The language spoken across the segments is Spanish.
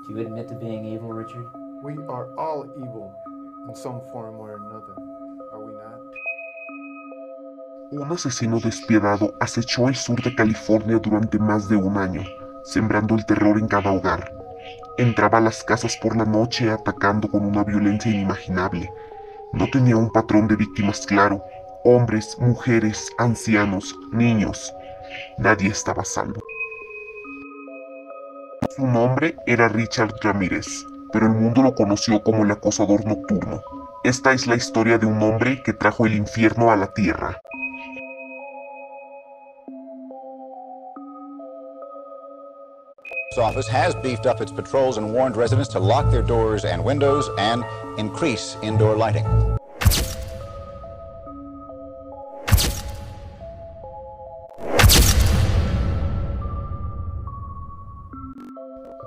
Do you admit to being evil, Richard? We are all evil in some form or another, are we not? Un asesino despiadado acechó el sur de California durante más de un año, sembrando el terror en cada hogar. Entraba a las casas por la noche atacando con una violencia inimaginable. No tenía un patrón de víctimas claro. Hombres, mujeres, ancianos, niños. Nadie estaba a salvo. Su nombre era Richard Ramírez, pero el mundo lo conoció como el acosador nocturno. Esta es la historia de un hombre que trajo el infierno a la tierra. Office has beefed up its patrols and warned residents to lock their doors and windows and increase indoor lighting.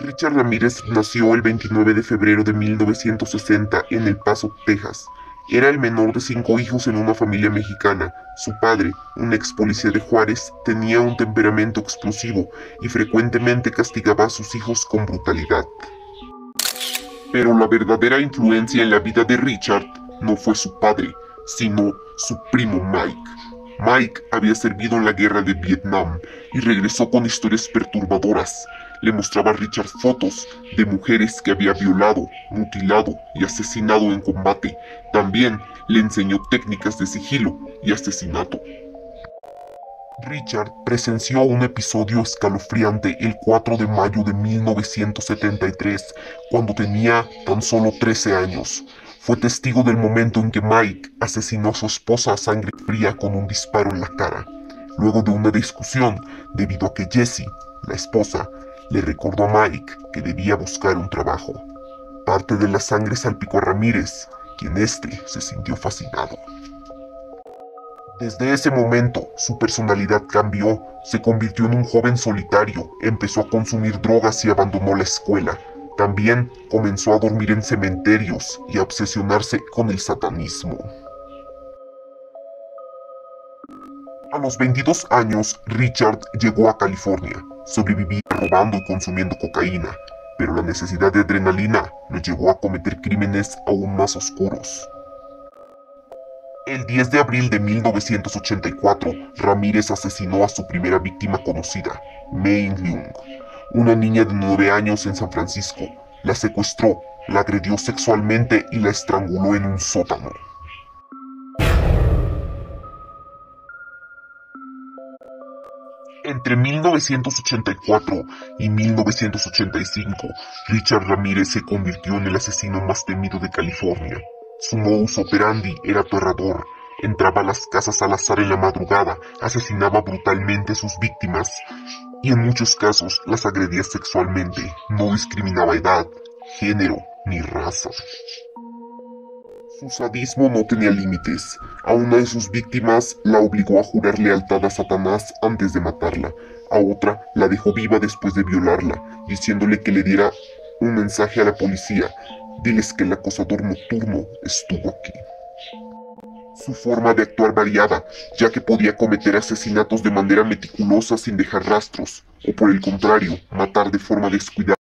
Richard Ramírez nació el 29 de febrero de 1960 en El Paso, Texas. Era el menor de 5 hijos en una familia mexicana. Su padre, un ex policía de Juárez, tenía un temperamento explosivo y frecuentemente castigaba a sus hijos con brutalidad. Pero la verdadera influencia en la vida de Richard no fue su padre, sino su primo Mike. Mike había servido en la guerra de Vietnam y regresó con historias perturbadoras. Le mostraba a Richard fotos de mujeres que había violado, mutilado y asesinado en combate. También le enseñó técnicas de sigilo y asesinato. Richard presenció un episodio escalofriante el 4 de mayo de 1973, cuando tenía tan solo 13 años. Fue testigo del momento en que Mike asesinó a su esposa a sangre fría con un disparo en la cara. Luego de una discusión, debido a que Jessie, la esposa, le recordó a Mike que debía buscar un trabajo. Parte de la sangre salpicó a Ramírez, quien se sintió fascinado. Desde ese momento, su personalidad cambió, se convirtió en un joven solitario, empezó a consumir drogas y abandonó la escuela. También comenzó a dormir en cementerios y a obsesionarse con el satanismo. A los 22 años, Richard llegó a California. Sobrevivía robando y consumiendo cocaína, pero la necesidad de adrenalina lo llevó a cometer crímenes aún más oscuros. El 10 de abril de 1984, Ramírez asesinó a su primera víctima conocida, Mei Leung, una niña de 9 años en San Francisco. La secuestró, la agredió sexualmente y la estranguló en un sótano. Entre 1984 y 1985, Richard Ramírez se convirtió en el asesino más temido de California. Su modus operandi era aterrador. Entraba a las casas al azar en la madrugada, asesinaba brutalmente a sus víctimas y en muchos casos las agredía sexualmente. No discriminaba edad, género ni raza. Su sadismo no tenía límites. A una de sus víctimas la obligó a jurar lealtad a Satanás antes de matarla. A otra la dejó viva después de violarla, diciéndole que le diera un mensaje a la policía. Diles que el acosador nocturno estuvo aquí. Su forma de actuar variaba, ya que podía cometer asesinatos de manera meticulosa sin dejar rastros, o por el contrario, matar de forma descuidada,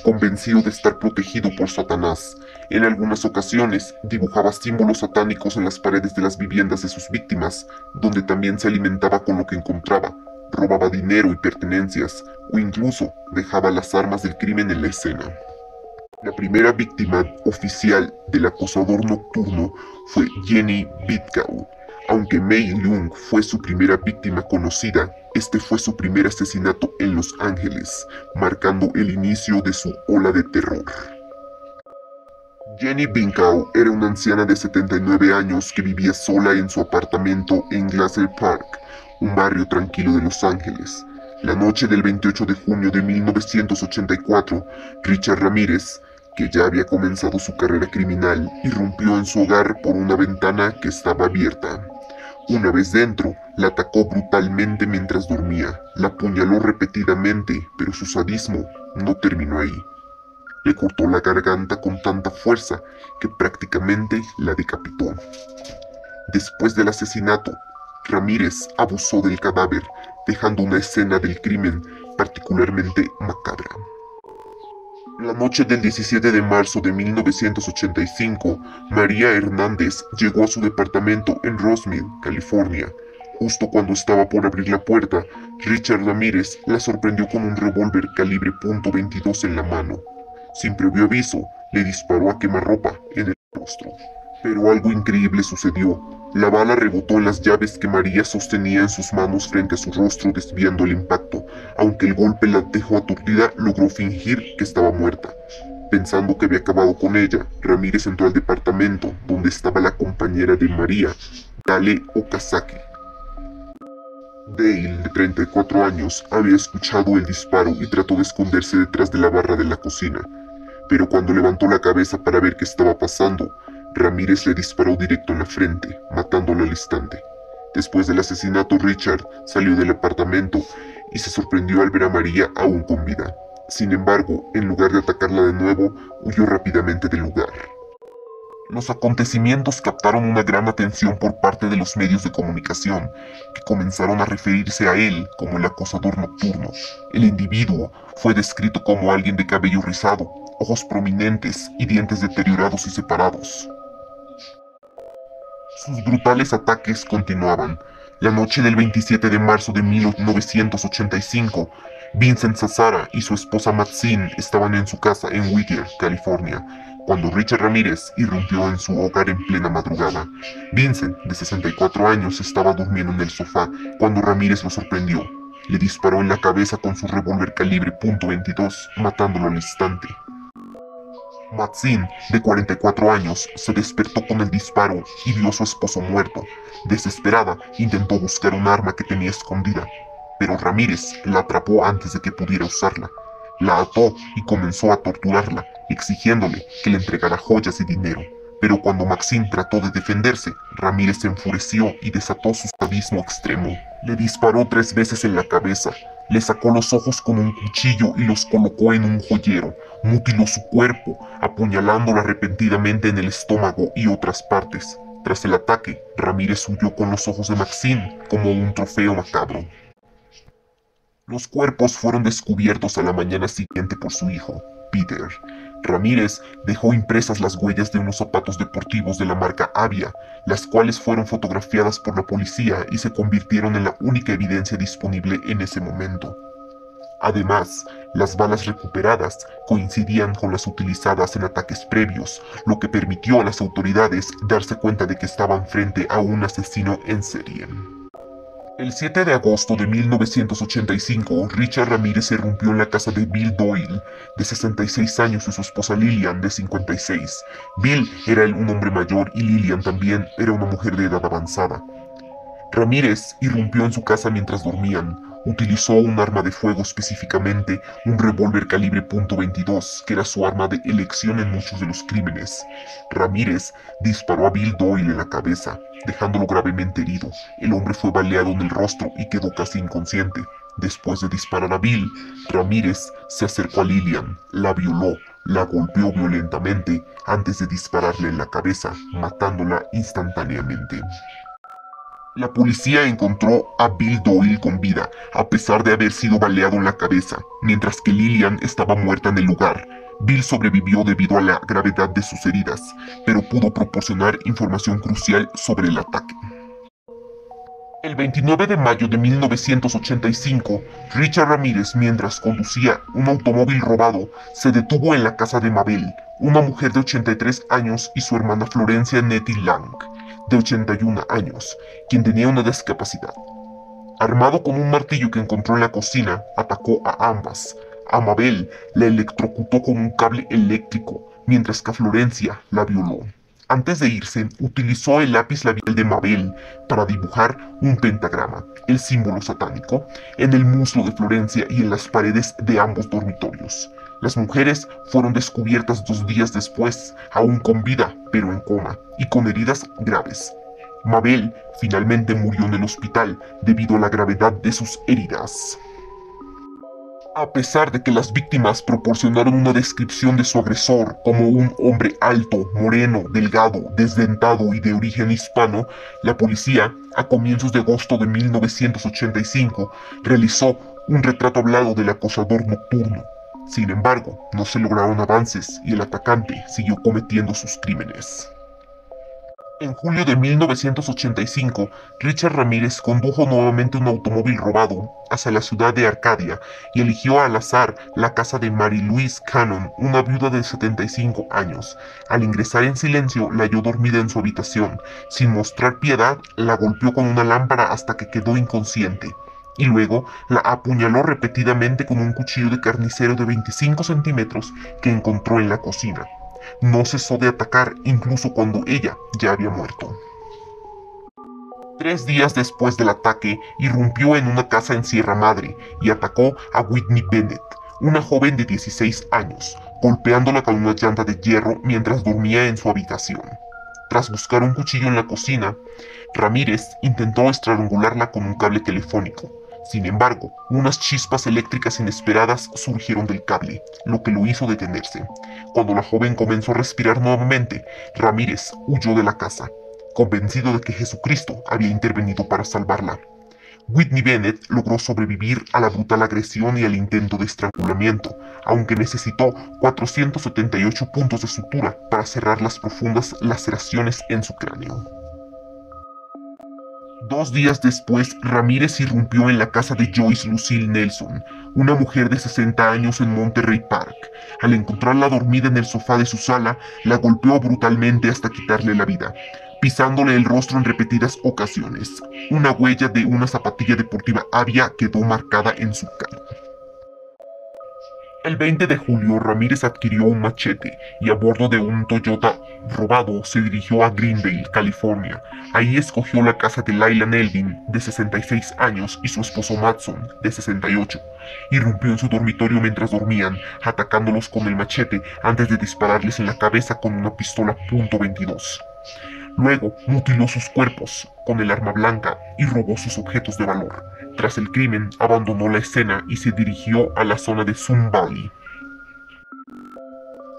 convencido de estar protegido por Satanás. En algunas ocasiones, dibujaba símbolos satánicos en las paredes de las viviendas de sus víctimas, donde también se alimentaba con lo que encontraba, robaba dinero y pertenencias, o incluso dejaba las armas del crimen en la escena. La primera víctima oficial del acosador nocturno fue Jenny Bitcow. Aunque Mei Leung fue su primera víctima conocida, este fue su primer asesinato en Los Ángeles, marcando el inicio de su ola de terror. Jenny Bitcow era una anciana de 79 años que vivía sola en su apartamento en Glacier Park, un barrio tranquilo de Los Ángeles. La noche del 28 de junio de 1984, Richard Ramírez, que ya había comenzado su carrera criminal, irrumpió en su hogar por una ventana que estaba abierta. Una vez dentro, la atacó brutalmente mientras dormía, la apuñaló repetidamente, pero su sadismo no terminó ahí. Le cortó la garganta con tanta fuerza que prácticamente la decapitó. Después del asesinato, Ramírez abusó del cadáver, dejando una escena del crimen particularmente macabra. La noche del 17 de marzo de 1985, María Hernández llegó a su departamento en Rosemead, California. Justo cuando estaba por abrir la puerta, Richard Ramírez la sorprendió con un revólver calibre .22 en la mano. Sin previo aviso, le disparó a quemarropa en el rostro. Pero algo increíble sucedió. La bala rebotó en las llaves que María sostenía en sus manos frente a su rostro, desviando el impacto. Aunque el golpe la dejó aturdida, logró fingir que estaba muerta. Pensando que había acabado con ella, Ramírez entró al departamento donde estaba la compañera de María, Dale Okazaki. Dale, de 34 años, había escuchado el disparo y trató de esconderse detrás de la barra de la cocina. Pero cuando levantó la cabeza para ver qué estaba pasando, Ramírez le disparó directo en la frente, matándola al instante. Después del asesinato, Richard salió del apartamento y se sorprendió al ver a María aún con vida. Sin embargo, en lugar de atacarla de nuevo, huyó rápidamente del lugar. Los acontecimientos captaron una gran atención por parte de los medios de comunicación, que comenzaron a referirse a él como el acosador nocturno. El individuo fue descrito como alguien de cabello rizado, ojos prominentes y dientes deteriorados y separados. Sus brutales ataques continuaban. La noche del 27 de marzo de 1985, Vincent Zazzara y su esposa Maxine estaban en su casa en Whittier, California, cuando Richard Ramírez irrumpió en su hogar en plena madrugada. Vincent, de 64 años, estaba durmiendo en el sofá cuando Ramírez lo sorprendió. Le disparó en la cabeza con su revólver calibre .22, matándolo al instante. Maxine, de 44 años, se despertó con el disparo y vio a su esposo muerto. Desesperada, intentó buscar un arma que tenía escondida, pero Ramírez la atrapó antes de que pudiera usarla. La ató y comenzó a torturarla, exigiéndole que le entregara joyas y dinero. Pero cuando Maxine trató de defenderse, Ramírez se enfureció y desató su sadismo extremo. Le disparó 3 veces en la cabeza, le sacó los ojos con un cuchillo y los colocó en un joyero, mutiló su cuerpo, apuñalándola repentinamente en el estómago y otras partes. Tras el ataque, Ramírez huyó con los ojos de Maxine como un trofeo macabro. Los cuerpos fueron descubiertos a la mañana siguiente por su hijo, Peter. Ramírez dejó impresas las huellas de unos zapatos deportivos de la marca Avia, las cuales fueron fotografiadas por la policía y se convirtieron en la única evidencia disponible en ese momento. Además, las balas recuperadas coincidían con las utilizadas en ataques previos, lo que permitió a las autoridades darse cuenta de que estaban frente a un asesino en serie. El 7 de agosto de 1985, Richard Ramírez irrumpió en la casa de Bill Doyle, de 66 años, y su esposa Lillian, de 56. Bill era un hombre mayor y Lillian también era una mujer de edad avanzada. Ramírez irrumpió en su casa mientras dormían. Utilizó un arma de fuego, específicamente un revólver calibre .22, que era su arma de elección en muchos de los crímenes. Ramírez disparó a Bill Doyle en la cabeza, dejándolo gravemente herido. El hombre fue baleado en el rostro y quedó casi inconsciente. Después de disparar a Bill, Ramírez se acercó a Lillian, la violó, la golpeó violentamente antes de dispararle en la cabeza, matándola instantáneamente. La policía encontró a Bill Doyle con vida, a pesar de haber sido baleado en la cabeza, mientras que Lillian estaba muerta en el lugar. Bill sobrevivió debido a la gravedad de sus heridas, pero pudo proporcionar información crucial sobre el ataque. El 29 de mayo de 1985, Richard Ramírez, mientras conducía un automóvil robado, se detuvo en la casa de Mabel, una mujer de 83 años, y su hermana Florencia Nettie Lang, de 81 años, quien tenía una discapacidad. Armado con un martillo que encontró en la cocina, atacó a ambas. A Mabel la electrocutó con un cable eléctrico, mientras que a Florencia la violó. Antes de irse, utilizó el lápiz labial de Mabel para dibujar un pentagrama, el símbolo satánico, en el muslo de Florencia y en las paredes de ambos dormitorios. Las mujeres fueron descubiertas 2 días después, aún con vida, pero en coma, y con heridas graves. Mabel finalmente murió en el hospital debido a la gravedad de sus heridas. A pesar de que las víctimas proporcionaron una descripción de su agresor como un hombre alto, moreno, delgado, desdentado y de origen hispano, la policía, a comienzos de agosto de 1985, realizó un retrato hablado del acosador nocturno. Sin embargo, no se lograron avances y el atacante siguió cometiendo sus crímenes. En julio de 1985, Richard Ramírez condujo nuevamente un automóvil robado hacia la ciudad de Arcadia y eligió al azar la casa de Mary Louise Cannon, una viuda de 75 años. Al ingresar en silencio, la halló dormida en su habitación. Sin mostrar piedad, la golpeó con una lámpara hasta que quedó inconsciente. Y luego la apuñaló repetidamente con un cuchillo de carnicero de 25 centímetros que encontró en la cocina. No cesó de atacar incluso cuando ella ya había muerto. 3 días después del ataque, irrumpió en una casa en Sierra Madre y atacó a Whitney Bennett, una joven de 16 años, golpeándola con una llanta de hierro mientras dormía en su habitación. Tras buscar un cuchillo en la cocina, Ramírez intentó estrangularla con un cable telefónico. Sin embargo, unas chispas eléctricas inesperadas surgieron del cable, lo que lo hizo detenerse. Cuando la joven comenzó a respirar nuevamente, Ramírez huyó de la casa, convencido de que Jesucristo había intervenido para salvarla. Whitney Bennett logró sobrevivir a la brutal agresión y al intento de estrangulamiento, aunque necesitó 478 puntos de sutura para cerrar las profundas laceraciones en su cráneo. 2 días después, Ramírez irrumpió en la casa de Joyce Lucille Nelson, una mujer de 60 años en Monterey Park. Al encontrarla dormida en el sofá de su sala, la golpeó brutalmente hasta quitarle la vida, pisándole el rostro en repetidas ocasiones. Una huella de una zapatilla deportiva Avia quedó marcada en su cara. El 20 de julio, Ramírez adquirió un machete y a bordo de un Toyota robado se dirigió a Greendale, California. Ahí escogió la casa de Laila Nelvin, de 66 años, y su esposo Matson, de 68. Irrumpió en su dormitorio mientras dormían, atacándolos con el machete antes de dispararles en la cabeza con una pistola .22. Luego mutiló sus cuerpos con el arma blanca y robó sus objetos de valor. Tras el crimen, abandonó la escena y se dirigió a la zona de Sun Valley.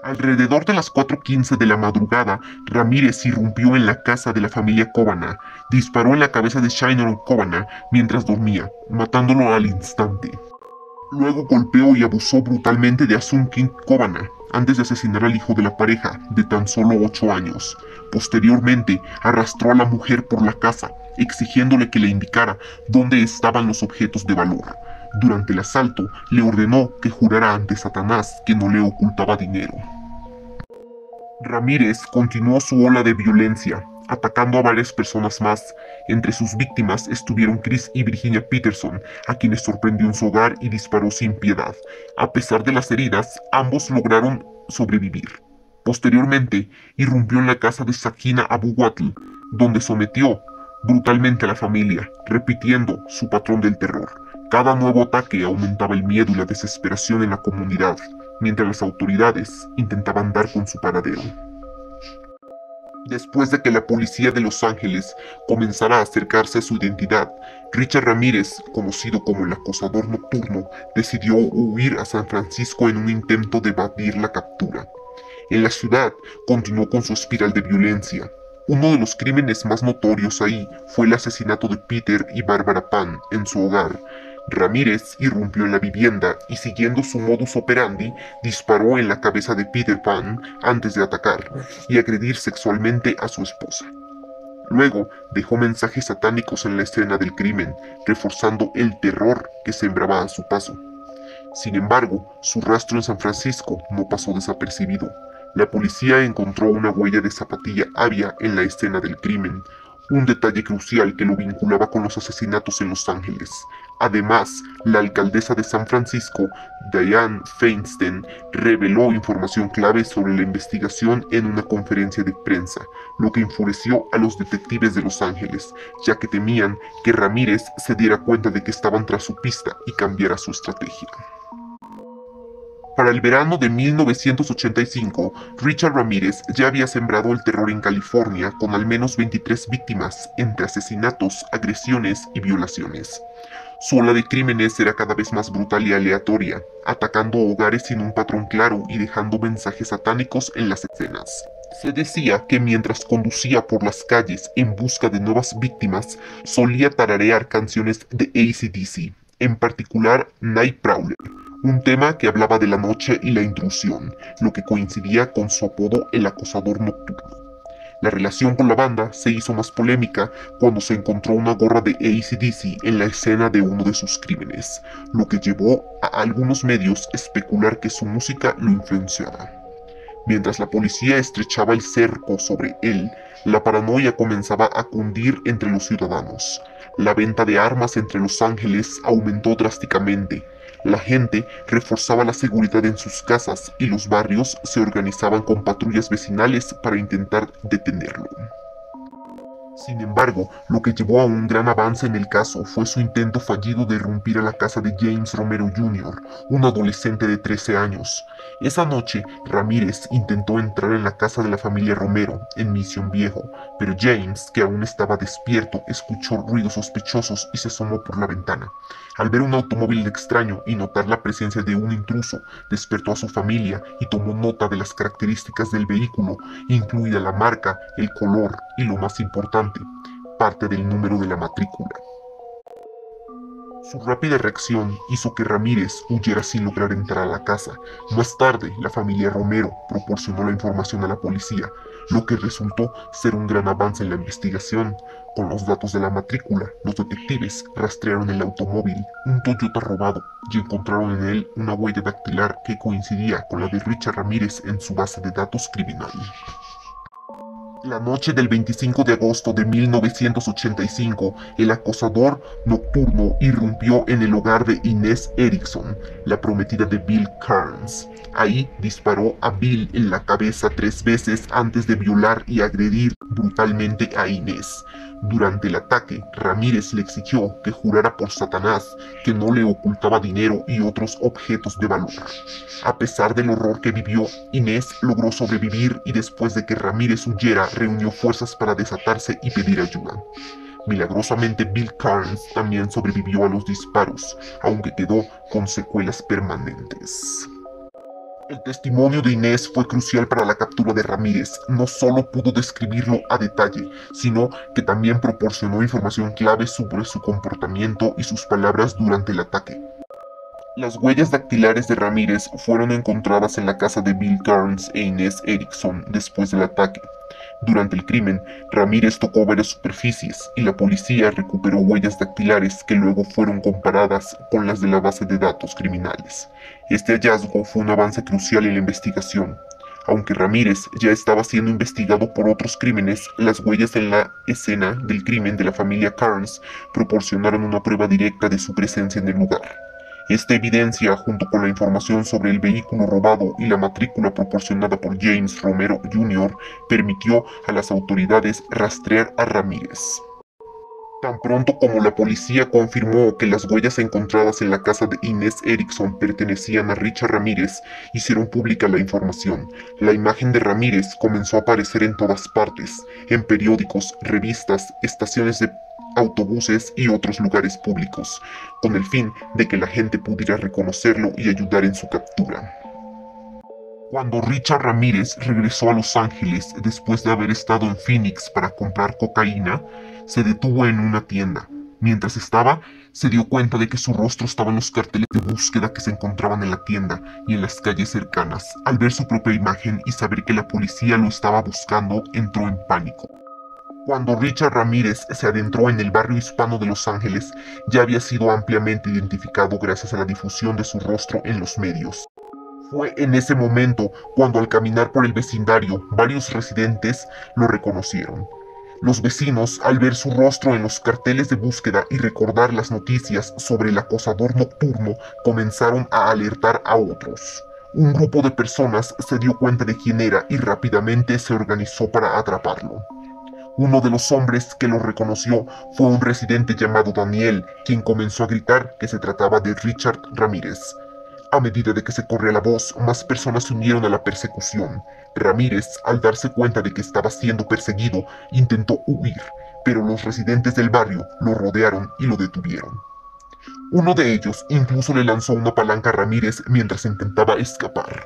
Alrededor de las 4:15 de la madrugada, Ramírez irrumpió en la casa de la familia Kobana, disparó en la cabeza de Shannon Kobana mientras dormía, matándolo al instante. Luego golpeó y abusó brutalmente de Asunkin Kobana, antes de asesinar al hijo de la pareja, de tan solo 8 años. Posteriormente, arrastró a la mujer por la casa, exigiéndole que le indicara dónde estaban los objetos de valor. Durante el asalto, le ordenó que jurara ante Satanás que no le ocultaba dinero. Ramírez continuó su ola de violencia, atacando a varias personas más. Entre sus víctimas estuvieron Chris y Virginia Peterson, a quienes sorprendió en su hogar y disparó sin piedad. A pesar de las heridas, ambos lograron sobrevivir. Posteriormente, irrumpió en la casa de Sakina Abu Watl, donde sometió brutalmente a la familia, repitiendo su patrón del terror. Cada nuevo ataque aumentaba el miedo y la desesperación en la comunidad, mientras las autoridades intentaban dar con su paradero. Después de que la policía de Los Ángeles comenzara a acercarse a su identidad, Richard Ramírez, conocido como el acosador nocturno, decidió huir a San Francisco en un intento de evadir la captura. En la ciudad, continuó con su espiral de violencia. Uno de los crímenes más notorios ahí fue el asesinato de Peter y Barbara Pan en su hogar. Ramírez irrumpió en la vivienda y, siguiendo su modus operandi, disparó en la cabeza de Peter Pan antes de atacar y agredir sexualmente a su esposa. Luego dejó mensajes satánicos en la escena del crimen, reforzando el terror que sembraba a su paso. Sin embargo, su rastro en San Francisco no pasó desapercibido. La policía encontró una huella de zapatilla Avia en la escena del crimen, un detalle crucial que lo vinculaba con los asesinatos en Los Ángeles. Además, la alcaldesa de San Francisco, Dianne Feinstein, reveló información clave sobre la investigación en una conferencia de prensa, lo que enfureció a los detectives de Los Ángeles, ya que temían que Ramírez se diera cuenta de que estaban tras su pista y cambiara su estrategia. Para el verano de 1985, Richard Ramírez ya había sembrado el terror en California con al menos 23 víctimas entre asesinatos, agresiones y violaciones. Su ola de crímenes era cada vez más brutal y aleatoria, atacando hogares sin un patrón claro y dejando mensajes satánicos en las escenas. Se decía que mientras conducía por las calles en busca de nuevas víctimas, solía tararear canciones de AC/DC, en particular Nightcrawler, un tema que hablaba de la noche y la intrusión, lo que coincidía con su apodo el acosador nocturno. La relación con la banda se hizo más polémica cuando se encontró una gorra de AC/DC en la escena de uno de sus crímenes, lo que llevó a algunos medios a especular que su música lo influenciaba. Mientras la policía estrechaba el cerco sobre él, la paranoia comenzaba a cundir entre los ciudadanos. La venta de armas entre Los Ángeles aumentó drásticamente. La gente reforzaba la seguridad en sus casas y los barrios se organizaban con patrullas vecinales para intentar detenerlo. Sin embargo, lo que llevó a un gran avance en el caso fue su intento fallido de irrumpir a la casa de James Romero Jr., un adolescente de 13 años. Esa noche, Ramírez intentó entrar en la casa de la familia Romero, en Mission Viejo, pero James, que aún estaba despierto, escuchó ruidos sospechosos y se asomó por la ventana. Al ver un automóvil extraño y notar la presencia de un intruso, despertó a su familia y tomó nota de las características del vehículo, incluida la marca, el color y, lo más importante, parte del número de la matrícula. Su rápida reacción hizo que Ramírez huyera sin lograr entrar a la casa. Más tarde, la familia Romero proporcionó la información a la policía, lo que resultó ser un gran avance en la investigación. Con los datos de la matrícula, los detectives rastrearon el automóvil, un Toyota robado, y encontraron en él una huella dactilar que coincidía con la de Richard Ramírez en su base de datos criminal. La noche del 25 de agosto de 1985, el acosador nocturno irrumpió en el hogar de Inez Erickson, la prometida de Bill Carnes. Ahí disparó a Bill en la cabeza 3 veces antes de violar y agredir brutalmente a Inez. Durante el ataque, Ramírez le exigió que jurara por Satanás que no le ocultaba dinero y otros objetos de valor. A pesar del horror que vivió, Inez logró sobrevivir y después de que Ramírez huyera, reunió fuerzas para desatarse y pedir ayuda. Milagrosamente, Bill Carnes también sobrevivió a los disparos, aunque quedó con secuelas permanentes. El testimonio de Inés fue crucial para la captura de Ramírez. No solo pudo describirlo a detalle, sino que también proporcionó información clave sobre su comportamiento y sus palabras durante el ataque. Las huellas dactilares de Ramírez fueron encontradas en la casa de Bill Carnes e Inez Erickson después del ataque. Durante el crimen, Ramírez tocó varias superficies y la policía recuperó huellas dactilares que luego fueron comparadas con las de la base de datos criminales. Este hallazgo fue un avance crucial en la investigación. Aunque Ramírez ya estaba siendo investigado por otros crímenes, las huellas en la escena del crimen de la familia Carnes proporcionaron una prueba directa de su presencia en el lugar. Esta evidencia, junto con la información sobre el vehículo robado y la matrícula proporcionada por James Romero Jr., permitió a las autoridades rastrear a Ramírez. Tan pronto como la policía confirmó que las huellas encontradas en la casa de Inez Erickson pertenecían a Richard Ramírez, hicieron pública la información. La imagen de Ramírez comenzó a aparecer en todas partes, en periódicos, revistas, estaciones de autobuses y otros lugares públicos, con el fin de que la gente pudiera reconocerlo y ayudar en su captura. Cuando Richard Ramírez regresó a Los Ángeles después de haber estado en Phoenix para comprar cocaína, se detuvo en una tienda. Mientras estaba, se dio cuenta de que su rostro estaba en los carteles de búsqueda que se encontraban en la tienda y en las calles cercanas. Al ver su propia imagen y saber que la policía lo estaba buscando, entró en pánico. Cuando Richard Ramírez se adentró en el barrio hispano de Los Ángeles, ya había sido ampliamente identificado gracias a la difusión de su rostro en los medios. Fue en ese momento cuando al caminar por el vecindario, varios residentes lo reconocieron. Los vecinos, al ver su rostro en los carteles de búsqueda y recordar las noticias sobre el acosador nocturno, comenzaron a alertar a otros. Un grupo de personas se dio cuenta de quién era y rápidamente se organizó para atraparlo. Uno de los hombres que lo reconoció fue un residente llamado Daniel, quien comenzó a gritar que se trataba de Richard Ramírez. A medida de que se corría la voz, más personas se unieron a la persecución. Ramírez, al darse cuenta de que estaba siendo perseguido, intentó huir, pero los residentes del barrio lo rodearon y lo detuvieron. Uno de ellos incluso le lanzó una palanca a Ramírez mientras intentaba escapar.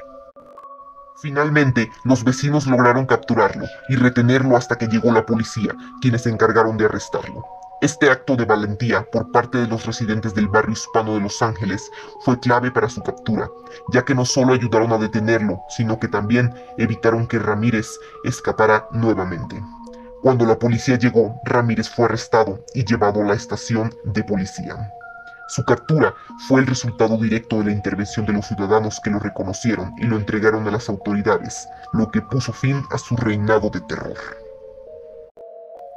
Finalmente, los vecinos lograron capturarlo y retenerlo hasta que llegó la policía, quienes se encargaron de arrestarlo. Este acto de valentía por parte de los residentes del barrio hispano de Los Ángeles fue clave para su captura, ya que no solo ayudaron a detenerlo, sino que también evitaron que Ramírez escapara nuevamente. Cuando la policía llegó, Ramírez fue arrestado y llevado a la estación de policía. Su captura fue el resultado directo de la intervención de los ciudadanos que lo reconocieron y lo entregaron a las autoridades, lo que puso fin a su reinado de terror.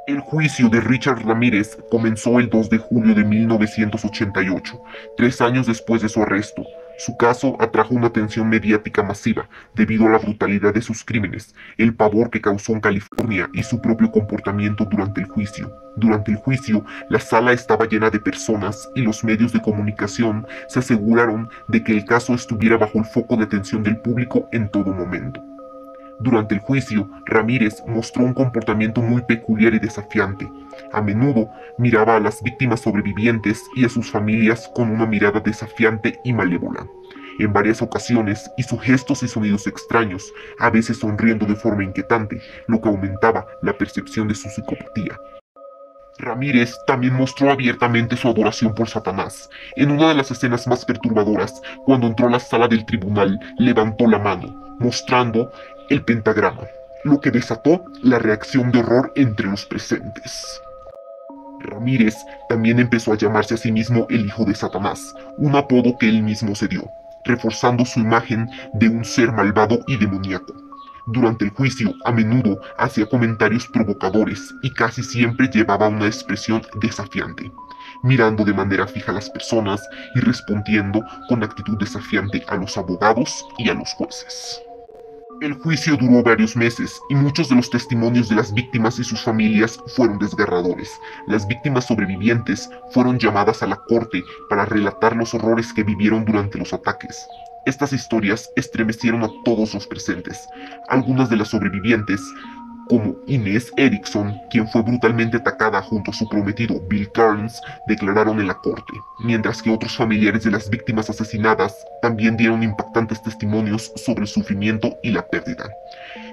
El juicio de Richard Ramírez comenzó el 2 de julio de 1988, 3 años después de su arresto. Su caso atrajo una atención mediática masiva debido a la brutalidad de sus crímenes, el pavor que causó en California y su propio comportamiento durante el juicio. Durante el juicio, la sala estaba llena de personas y los medios de comunicación se aseguraron de que el caso estuviera bajo el foco de atención del público en todo momento. Durante el juicio, Ramírez mostró un comportamiento muy peculiar y desafiante. A menudo miraba a las víctimas sobrevivientes y a sus familias con una mirada desafiante y malévola. En varias ocasiones hizo gestos y sonidos extraños, a veces sonriendo de forma inquietante, lo que aumentaba la percepción de su psicopatía. Ramírez también mostró abiertamente su adoración por Satanás. En una de las escenas más perturbadoras, cuando entró a la sala del tribunal, levantó la mano, mostrando el pentagrama, lo que desató la reacción de horror entre los presentes. Ramírez también empezó a llamarse a sí mismo el Hijo de Satanás, un apodo que él mismo se dio, reforzando su imagen de un ser malvado y demoníaco. Durante el juicio, a menudo hacía comentarios provocadores y casi siempre llevaba una expresión desafiante, mirando de manera fija a las personas y respondiendo con actitud desafiante a los abogados y a los jueces. El juicio duró varios meses y muchos de los testimonios de las víctimas y sus familias fueron desgarradores. Las víctimas sobrevivientes fueron llamadas a la corte para relatar los horrores que vivieron durante los ataques. Estas historias estremecieron a todos los presentes. Algunas de las sobrevivientes, como Inez Erickson, quien fue brutalmente atacada junto a su prometido Bill Carnes, declararon en la corte, mientras que otros familiares de las víctimas asesinadas también dieron impactantes testimonios sobre el sufrimiento y la pérdida.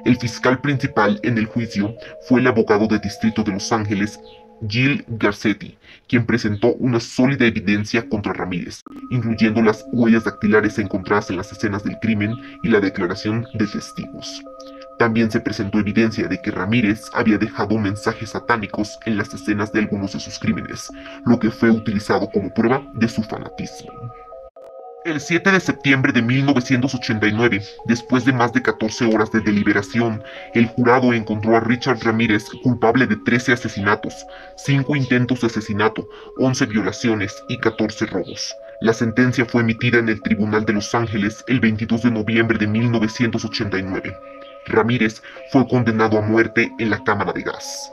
El fiscal principal en el juicio fue el abogado de distrito de Los Ángeles, Gil Garcetti, quien presentó una sólida evidencia contra Ramírez, incluyendo las huellas dactilares encontradas en las escenas del crimen y la declaración de testigos. También se presentó evidencia de que Ramírez había dejado mensajes satánicos en las escenas de algunos de sus crímenes, lo que fue utilizado como prueba de su fanatismo. El 7 de septiembre de 1989, después de más de 14 horas de deliberación, el jurado encontró a Richard Ramírez culpable de 13 asesinatos, 5 intentos de asesinato, 11 violaciones y 14 robos. La sentencia fue emitida en el Tribunal de Los Ángeles el 22 de noviembre de 1989. Ramírez fue condenado a muerte en la cámara de gas.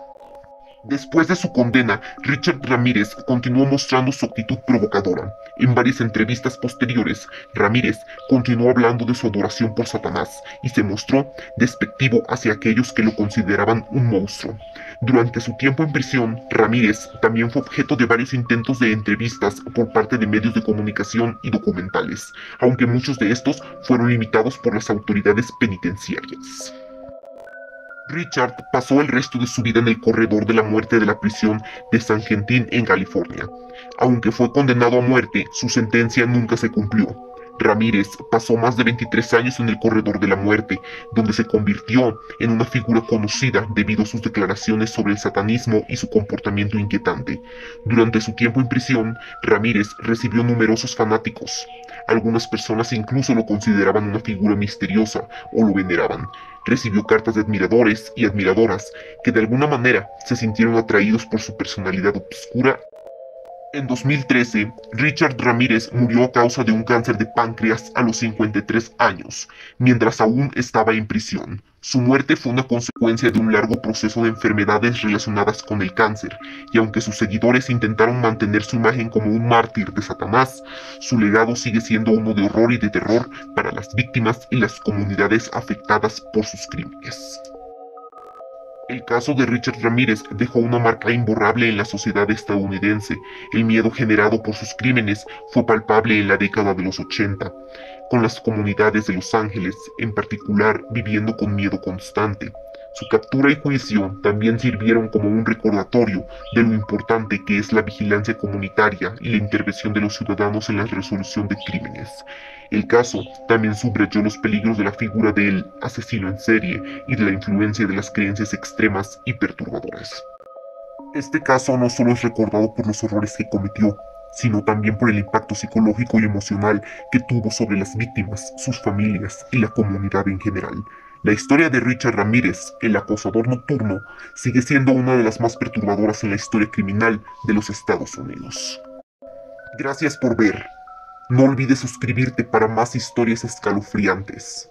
Después de su condena, Richard Ramírez continuó mostrando su actitud provocadora. En varias entrevistas posteriores, Ramírez continuó hablando de su adoración por Satanás y se mostró despectivo hacia aquellos que lo consideraban un monstruo. Durante su tiempo en prisión, Ramírez también fue objeto de varios intentos de entrevistas por parte de medios de comunicación y documentales, aunque muchos de estos fueron limitados por las autoridades penitenciarias. Richard pasó el resto de su vida en el corredor de la muerte de la prisión de San Quentin en California. Aunque fue condenado a muerte, su sentencia nunca se cumplió. Ramírez pasó más de 23 años en el corredor de la muerte, donde se convirtió en una figura conocida debido a sus declaraciones sobre el satanismo y su comportamiento inquietante. Durante su tiempo en prisión, Ramírez recibió numerosos fanáticos. Algunas personas incluso lo consideraban una figura misteriosa o lo veneraban. Recibió cartas de admiradores y admiradoras que de alguna manera se sintieron atraídos por su personalidad obscura. En 2013, Richard Ramírez murió a causa de un cáncer de páncreas a los 53 años, mientras aún estaba en prisión. Su muerte fue una consecuencia de un largo proceso de enfermedades relacionadas con el cáncer, y aunque sus seguidores intentaron mantener su imagen como un mártir de Satanás, su legado sigue siendo uno de horror y de terror para las víctimas y las comunidades afectadas por sus crímenes. El caso de Richard Ramírez dejó una marca imborrable en la sociedad estadounidense. El miedo generado por sus crímenes fue palpable en la década de los 80, con las comunidades de Los Ángeles, en particular, viviendo con miedo constante. Su captura y juicio también sirvieron como un recordatorio de lo importante que es la vigilancia comunitaria y la intervención de los ciudadanos en la resolución de crímenes. El caso también subrayó los peligros de la figura del asesino en serie y de la influencia de las creencias extremas y perturbadoras. Este caso no solo es recordado por los horrores que cometió, sino también por el impacto psicológico y emocional que tuvo sobre las víctimas, sus familias y la comunidad en general. La historia de Richard Ramírez, el acosador nocturno, sigue siendo una de las más perturbadoras en la historia criminal de los Estados Unidos. Gracias por ver. No olvides suscribirte para más historias escalofriantes.